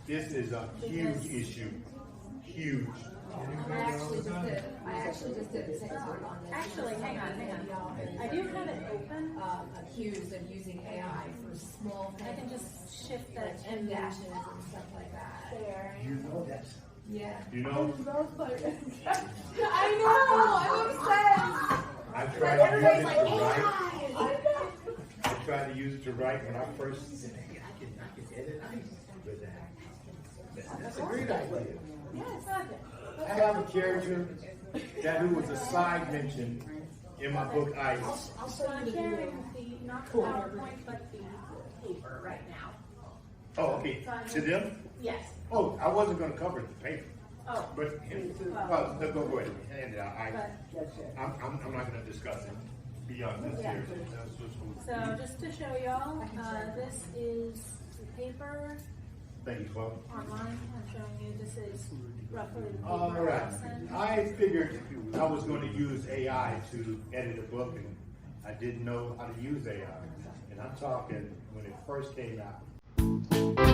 This is a huge issue. Huge. I actually just did a paper on this. Actually, hang on. I do have it open. Accused of using AI for small things. I can just shift that like M dashes and stuff like that. there. You know that. Yeah. You know, I know. I'm I tried to Everybody's use like, it to write. AI. I tried to use it to write when I first said, hey, I can edit ice with that. That's a great idea. Yes. I have a character that who was a side mention in my book Ice. So I'm sharing the, not the PowerPoint, but the paper right now. Oh, okay. To them? Yes. Oh, I wasn't going to cover the paper. Oh. But, well, no, go ahead. And I'm not going to discuss it beyond this Yeah. here. So just to show y'all, this is the paper Thank you, Chloe. online. I'm showing you this is roughly the paper. All right. I'll send. I figured I was going to use AI to edit a book, and I didn't know how to use AI. And I'm talking when it first came out.